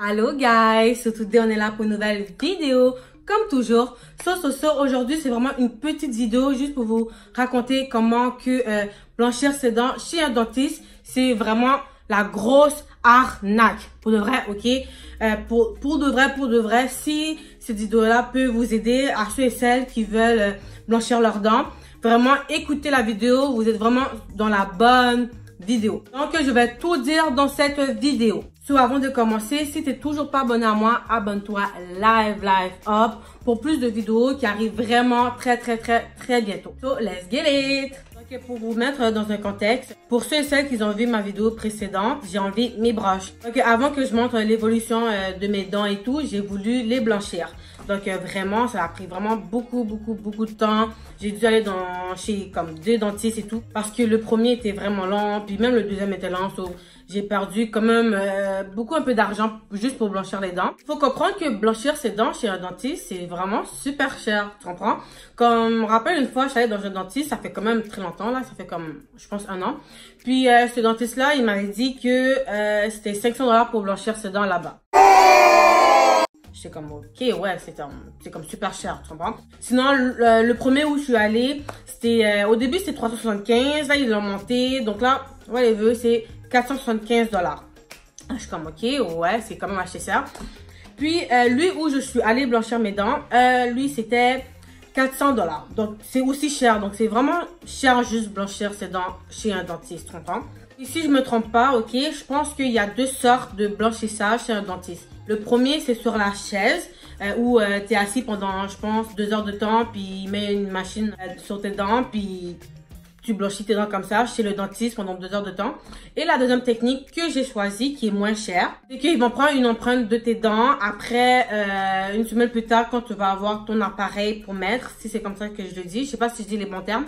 Allô guys, so today on est là pour une nouvelle vidéo. Comme toujours, aujourd'hui c'est vraiment une petite vidéo juste pour vous raconter comment que blanchir ses dents chez un dentiste, c'est vraiment la grosse arnaque. Pour de vrai, ok? Pour de vrai, si cette vidéo-là peut vous aider à ceux et celles qui veulent blanchir leurs dents, vraiment écoutez la vidéo, vous êtes vraiment dans la bonne vidéo. Donc je vais tout dire dans cette vidéo. Avant de commencer, si tu n'es toujours pas abonné à moi, abonne-toi live up pour plus de vidéos qui arrivent vraiment très bientôt. So let's get it! Donc pour vous mettre dans un contexte, pour ceux et celles qui ont vu ma vidéo précédente, j'ai enlevé mes broches. Donc avant que je montre l'évolution de mes dents et tout, j'ai voulu les blanchir. Donc vraiment, ça a pris vraiment beaucoup de temps. J'ai dû aller chez comme 2 dentistes et tout. Parce que le premier était vraiment lent, puis même le deuxième était lent. So, j'ai perdu quand même un peu d'argent juste pour blanchir les dents. Faut comprendre que blanchir ses dents chez un dentiste, c'est vraiment super cher. Tu comprends? Comme je me rappelle une fois, je suis allée dans un dentiste, ça fait quand même très longtemps là, ça fait comme, je pense, 1 an. Puis ce dentiste-là, il m'avait dit que c'était 500 $ pour blanchir ses dents là-bas. J'étais comme, ok, ouais, c'est comme super cher, tu comprends? Sinon, le premier où je suis allée, c'était, au début, c'était 375, là, ils l'ont monté. Donc là, ouais, c'est 475 $. Je suis comme, ok, ouais, c'est quand même assez cher. Puis, lui où je suis allée blanchir mes dents, lui, c'était 400 $. Donc, c'est aussi cher. Donc, c'est vraiment cher juste blanchir ses dents chez un dentiste, tu comprends? Et si je me trompe pas, ok, je pense qu'il y a 2 sortes de blanchissage chez un dentiste. Le premier, c'est sur la chaise, où tu es assis pendant, je pense, 2 heures de temps, puis il met une machine sur tes dents, puis tu blanchis tes dents comme ça chez le dentiste pendant 2 heures de temps. Et la deuxième technique que j'ai choisie, qui est moins chère, c'est qu'ils vont prendre une empreinte de tes dents après une semaine plus tard quand tu vas avoir ton appareil pour mettre, si c'est comme ça que je le dis. Je sais pas si je dis les bons termes.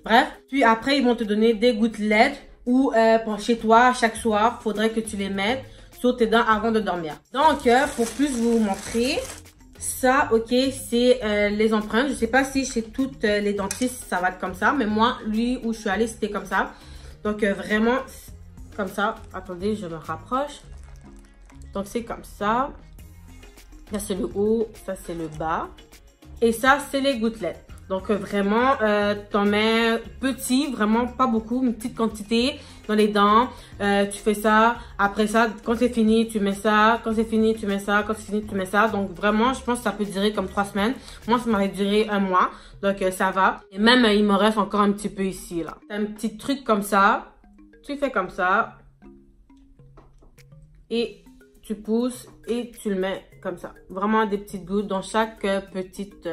Bref, puis après, ils vont te donner des gouttelettes ou chez toi, chaque soir, faudrait que tu les mettes sur tes dents avant de dormir. Donc, pour plus vous montrer, ça, ok, c'est les empreintes. Je sais pas si chez toutes les dentistes, ça va être comme ça. Mais moi, lui, où je suis allée, c'était comme ça. Donc, vraiment, comme ça. Attendez, je me rapproche. Donc, c'est comme ça. Ça, c'est le haut. Ça, c'est le bas. Et ça, c'est les gouttelettes. Donc, vraiment, t'en mets petit, vraiment pas beaucoup, une petite quantité dans les dents. Tu fais ça. Après ça, quand c'est fini, tu mets ça. Quand c'est fini, tu mets ça. Quand c'est fini, tu mets ça. Donc, vraiment, je pense que ça peut durer comme 3 semaines. Moi, ça m'aurait duré 1 mois. Donc, ça va. Et même, il me reste encore un petit peu ici, là. T'as un petit truc comme ça. Tu fais comme ça. Et tu pousses et tu le mets comme ça. Vraiment des petites gouttes dans chaque petite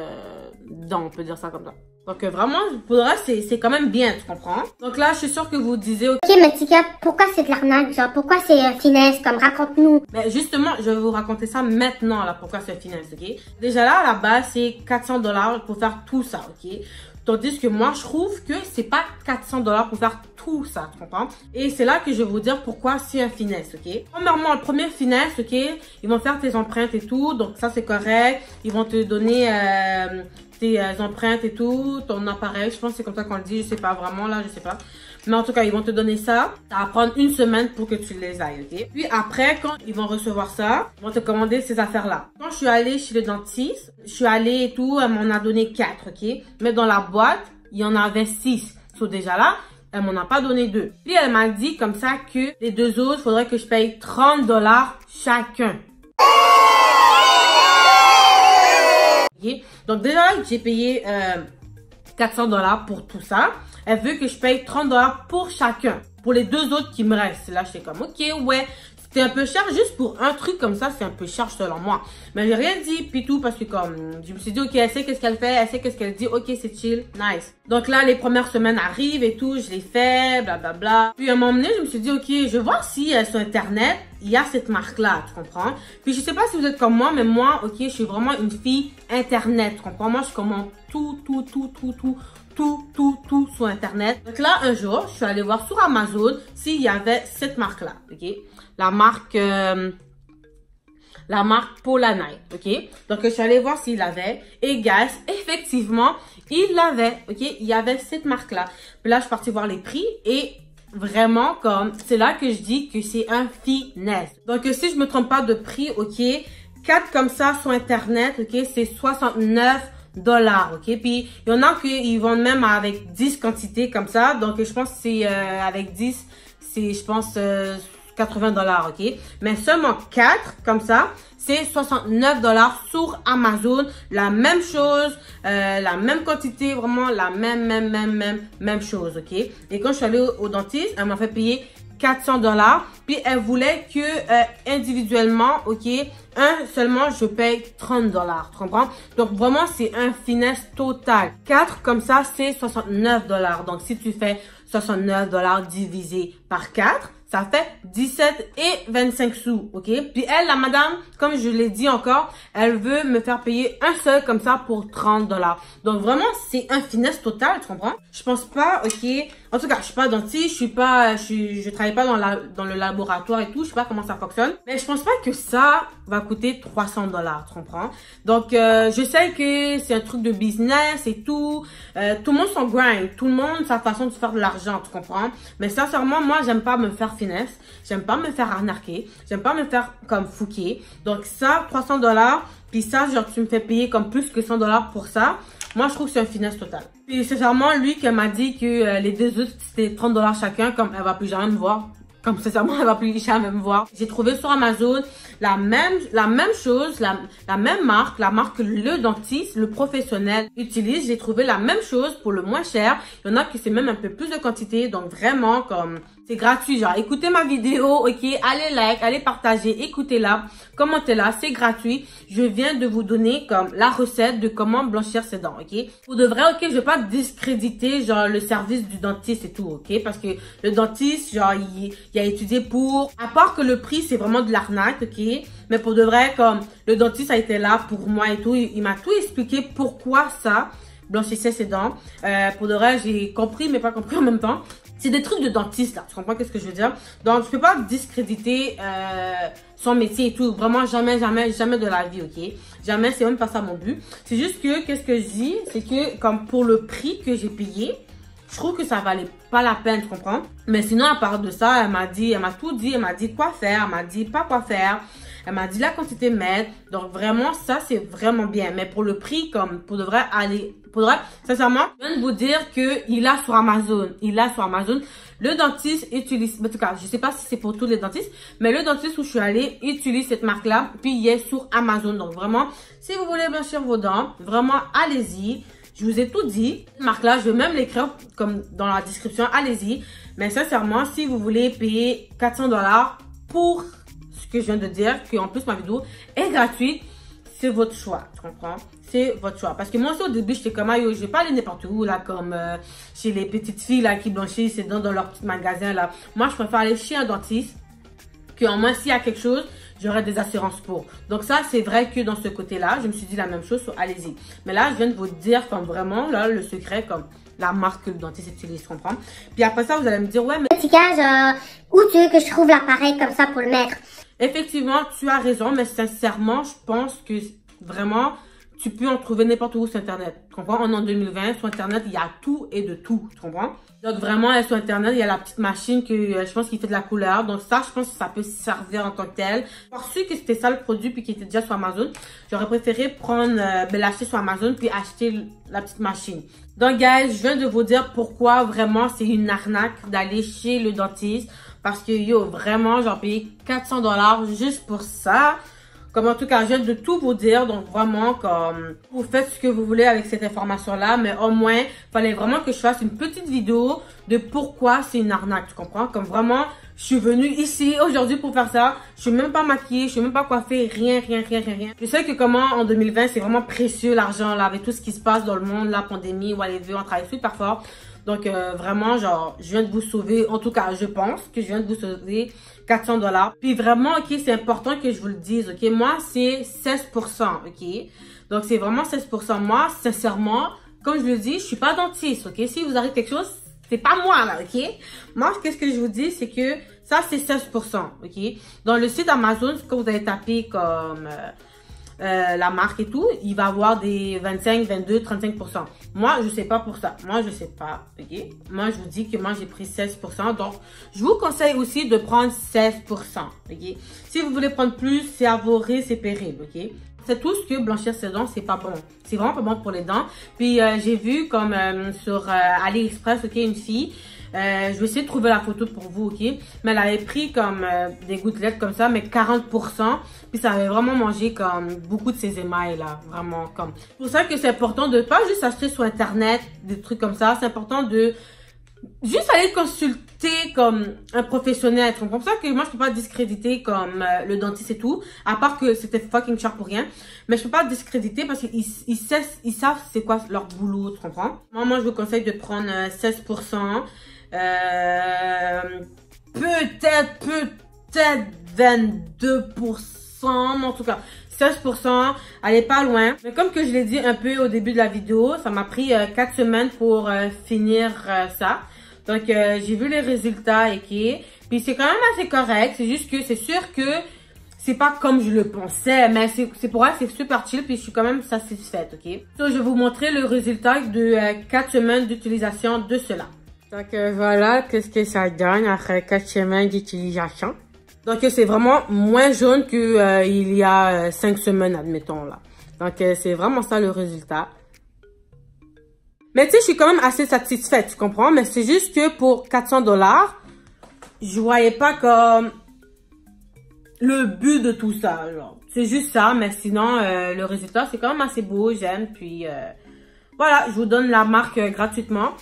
dent, on peut dire ça comme ça. Donc vraiment, pour le reste, c'est quand même bien, tu comprends? Donc là, je suis sûre que vous disiez... Ok, mais Tika, pourquoi c'est de l'arnaque? Genre, pourquoi c'est finesse? Comme, raconte-nous. Ben justement, je vais vous raconter ça maintenant, là, pourquoi c'est finesse, ok? Déjà là, à la base, c'est 400 $ pour faire tout ça, ok? Tandis que moi, je trouve que c'est pas 400 $ pour faire tout ça, tu comprends? Et c'est là que je vais vous dire pourquoi c'est un finesse, ok? Premièrement, le premier finesse, ok? Ils vont faire tes empreintes et tout, donc ça, c'est correct. Ils vont te donner tes empreintes et tout, ton appareil, je pense que c'est comme ça qu'on le dit, je sais pas vraiment, là, je sais pas. Mais en tout cas, ils vont te donner ça. Ça va prendre 1 semaine pour que tu les ailles, ok? Puis après, quand ils vont recevoir ça, ils vont te commander ces affaires-là. Quand je suis allée chez le dentiste, je suis allée et tout, elle m'en a donné 4, ok? Mais dans la boîte, il y en avait 6. So déjà là, elle m'en a pas donné 2. Puis elle m'a dit comme ça que les 2 autres, il faudrait que je paye 30 $ chacun. Okay? Donc déjà là, j'ai payé 400 $ pour tout ça. Elle veut que je paye 30 $ pour chacun. Pour les 2 autres qui me restent. Là, j'étais comme, ok, ouais. C'était un peu cher juste pour un truc comme ça. C'est un peu cher selon moi. Mais j'ai rien dit, puis tout, parce que comme, je me suis dit, ok, elle sait qu'est-ce qu'elle fait. Elle sait qu'est-ce qu'elle dit. Ok, c'est chill. Nice. Donc là, les premières semaines arrivent et tout. Je les fais, blablabla. Puis à un moment donné, je me suis dit, ok, je vais voir si sur Internet, il y a cette marque-là, tu comprends? Puis je sais pas si vous êtes comme moi, mais moi, ok, je suis vraiment une fille Internet, tu comprends? Moi, je commande tout sur Internet. Donc là, un jour, je suis allée voir sur Amazon s'il y avait cette marque-là, ok? La marque Polanite, ok? Donc, je suis allée voir s'il l'avait. Et guys, effectivement, il l'avait, ok? Il y avait cette marque-là. Puis là, je suis partie voir les prix et vraiment comme, c'est là que je dis que c'est un finesse. Donc, si je me trompe pas de prix, ok, 4 comme ça sur Internet, ok, c'est 69 $, ok. Puis, il y en a qui ils vendent même avec 10 quantités comme ça. Donc, je pense que c'est, avec 10, c'est, je pense, 80 $, ok. Mais seulement 4 comme ça, c'est 69 $ sur Amazon. La même chose, la même quantité, vraiment la même chose, ok. Et quand je suis allée au dentiste, elle m'a fait payer 400 $. Puis elle voulait que individuellement, ok, un seulement je paye 30 $, tu comprends? Donc vraiment c'est un finesse total. 4 comme ça c'est 69 $. Donc si tu fais 69 $ divisé par 4, ça fait 17 et 25 sous, ok? Puis elle, la madame, comme je l'ai dit encore, elle veut me faire payer un seul comme ça pour 30 $. Donc vraiment, c'est un finesse total, tu comprends? Je pense pas, ok? En tout cas, je suis pas dentiste, je travaille pas dans le laboratoire et tout, je sais pas comment ça fonctionne. Mais je pense pas que ça va coûter 300 $, tu comprends? Donc, je sais que c'est un truc de business et tout. Tout le monde s'en grind, tout le monde sa façon de faire de l'argent, tu comprends? Mais sincèrement, moi, j'aime pas me faire finesse, j'aime pas me faire arnaquer, j'aime pas me faire comme fouquer. Donc ça, 300 $, puis ça, genre tu me fais payer comme plus que 100 $ pour ça. Moi, je trouve que c'est un finesse total. Puis sincèrement, lui qui m'a dit que les deux autres, c'était 30 $ chacun, comme elle va plus jamais me voir. Comme sincèrement, elle va plus jamais me voir. J'ai trouvé sur Amazon la même chose, la même marque, la marque que le dentiste, le professionnel utilise. J'ai trouvé la même chose pour le moins cher. Il y en a qui c'est même un peu plus de quantité. Donc vraiment, comme c'est gratuit. Genre, écoutez ma vidéo, ok, allez like, allez partager, écoutez-la, commentez-la, c'est gratuit. Je viens de vous donner comme la recette de comment blanchir ses dents, ok. Pour de vrai, ok, je vais pas discréditer genre le service du dentiste et tout, ok, parce que le dentiste, genre, il a étudié pour, à part que le prix c'est vraiment de l'arnaque, ok, mais pour de vrai, comme le dentiste a été là pour moi et tout, il m'a tout expliqué pourquoi ça blanchissait ses dents. Pour de vrai, j'ai compris mais pas compris en même temps. C'est des trucs de dentiste là, tu comprends qu'est-ce que je veux dire? Donc je peux pas discréditer son métier et tout, vraiment jamais de la vie, ok? Jamais, c'est même pas ça mon but. C'est juste que, qu'est-ce que je dis? C'est que comme pour le prix que j'ai payé, je trouve que ça valait pas la peine, tu comprends? Mais sinon, à part de ça, elle m'a tout dit, elle m'a dit quoi faire, elle m'a dit pas quoi faire. Elle m'a dit la quantité mettre. Donc vraiment, ça c'est vraiment bien. Mais pour le prix, comme pour de vrai, sincèrement, je viens de vous dire que il a sur Amazon. Il a sur Amazon. Le dentiste utilise, en tout cas, je sais pas si c'est pour tous les dentistes, mais le dentiste où je suis allée utilise cette marque-là. Puis il est sur Amazon. Donc vraiment, si vous voulez blanchir vos dents, vraiment allez-y. Je vous ai tout dit. Cette marque-là, je vais même l'écrire comme dans la description. Allez-y. Mais sincèrement, si vous voulez payer 400 $ pour ce que je viens de dire, qu'en plus ma vidéo est gratuite, c'est votre choix, tu comprends? C'est votre choix. Parce que moi aussi au début, j'étais comme, je vais pas aller n'importe où, là, comme chez les petites filles là qui blanchissent dans leur petit magasin là. Moi, je préfère aller chez un dentiste, qu'en moins s'il y a quelque chose, j'aurai des assurances pour. Donc ça, c'est vrai que dans ce côté-là, je me suis dit la même chose, allez-y. Mais là, je viens de vous dire comme vraiment, là, le secret, comme la marque que le dentiste utilise, tu comprends? Puis après ça, vous allez me dire, ouais, mais... Petit cas, genre, où tu veux que je trouve l'appareil comme ça pour le mettre? Effectivement, tu as raison, mais sincèrement, je pense que vraiment, tu peux en trouver n'importe où sur Internet. Tu comprends? On est en 2020, sur Internet, il y a tout et de tout, tu comprends? Donc vraiment, sur Internet, il y a la petite machine que je pense qu'il fait de la couleur. Donc ça, je pense que ça peut servir en tant que tel. Pour su que c'était ça le produit puis qui était déjà sur Amazon, j'aurais préféré prendre, l'acheter sur Amazon puis acheter la petite machine. Donc guys, je viens de vous dire pourquoi vraiment c'est une arnaque d'aller chez le dentiste. Parce que vraiment, j'ai payé 400 $ juste pour ça. Comme en tout cas, je viens de tout vous dire. Donc vraiment, comme vous faites ce que vous voulez avec cette information-là. Mais au moins, il fallait vraiment que je fasse une petite vidéo de pourquoi c'est une arnaque. Tu comprends? Comme vraiment, je suis venue ici aujourd'hui pour faire ça. Je suis même pas maquillée, je suis même pas coiffée, rien. Je sais que comment en 2020, c'est vraiment précieux l'argent là, avec tout ce qui se passe dans le monde, la pandémie, whatever, on travaille super fort. Donc vraiment, genre, je viens de vous sauver, en tout cas, je pense que je viens de vous sauver 400 $. Puis vraiment, ok, c'est important que je vous le dise, ok. Moi, c'est 16%, ok. Donc c'est vraiment 16%. Moi, sincèrement, comme je le dis, je suis pas dentiste, ok. Si vous arrive quelque chose, c'est pas moi là, ok. Moi, qu'est-ce que je vous dis, c'est que ça, c'est 16%, ok. Dans le site Amazon, quand vous allez taper comme la marque et tout, il va avoir des 25, 22, 35%. Moi, je sais pas pour ça. Moi, je sais pas, ok? Moi, je vous dis que moi, j'ai pris 16%. Donc, je vous conseille aussi de prendre 16%, ok? Si vous voulez prendre plus, c'est à vos risques et périls, ok? C'est tout ce que blanchir ses dents, c'est pas bon. C'est vraiment pas bon pour les dents. Puis, j'ai vu comme sur AliExpress, ok, une fille. Je vais essayer de trouver la photo pour vous, ok? Mais elle avait pris comme des gouttelettes comme ça, mais 40%. Puis ça avait vraiment mangé comme beaucoup de ces émails là, vraiment comme. C'est pour ça que c'est important de pas juste acheter sur internet des trucs comme ça. C'est important de juste aller consulter comme un professionnel. C'est comme ça que moi je peux pas discréditer comme le dentiste et tout. À part que c'était fucking cher pour rien. Mais je peux pas discréditer parce qu'ils savent c'est quoi leur boulot, tu comprends? Moi je vous conseille de prendre 16%. Peut-être 22%, mais en tout cas 16%, elle est pas loin. Mais comme que je l'ai dit un peu au début de la vidéo, ça m'a pris 4 semaines pour finir ça. Donc j'ai vu les résultats, ok. Puis c'est quand même assez correct, c'est juste que c'est sûr que c'est pas comme je le pensais, mais c'est pour elle, c'est super chill, puis je suis quand même satisfaite, ok. Donc je vais vous montrer le résultat de 4 semaines d'utilisation de cela. Donc voilà, qu'est-ce que ça donne après 4 semaines d'utilisation. Donc c'est vraiment moins jaune que il y a 5 semaines, admettons là. Donc c'est vraiment ça le résultat. Mais tu sais, je suis quand même assez satisfaite, tu comprends? Mais c'est juste que pour 400 $, je voyais pas comme le but de tout ça. C'est juste ça, mais sinon le résultat c'est quand même assez beau, j'aime. Puis voilà, je vous donne la marque gratuitement.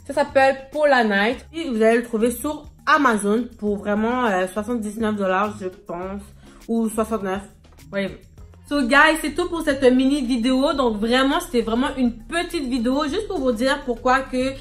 Ça s'appelle Polanite et vous allez le trouver sur Amazon pour vraiment 79 $, je pense, ou 69. Voyez-vous. So guys, c'est tout pour cette mini vidéo. Donc vraiment, c'était vraiment une petite vidéo juste pour vous dire pourquoi que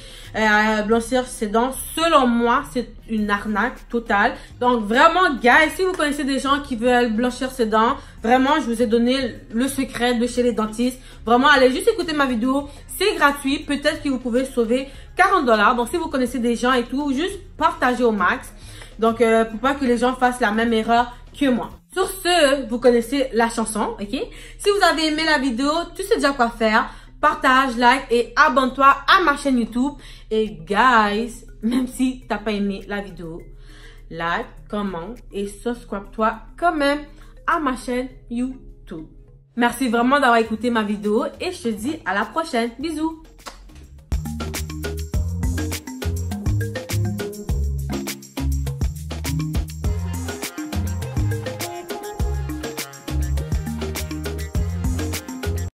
blanchir ses dents, selon moi, c'est une arnaque totale. Donc vraiment, guys, si vous connaissez des gens qui veulent blanchir ses dents, vraiment, je vous ai donné le secret de chez les dentistes. Vraiment, allez juste écouter ma vidéo. C'est gratuit. Peut-être que vous pouvez sauver 40 $. Donc si vous connaissez des gens et tout, juste partagez au max. Donc pour pas que les gens fassent la même erreur que moi. Sur ce, vous connaissez la chanson, ok? Si vous avez aimé la vidéo, tu sais déjà quoi faire. Partage, like et abonne-toi à ma chaîne YouTube. Et guys, même si t'as pas aimé la vidéo, like, commente et subscribe-toi quand même à ma chaîne YouTube. Merci vraiment d'avoir écouté ma vidéo et je te dis à la prochaine. Bisous!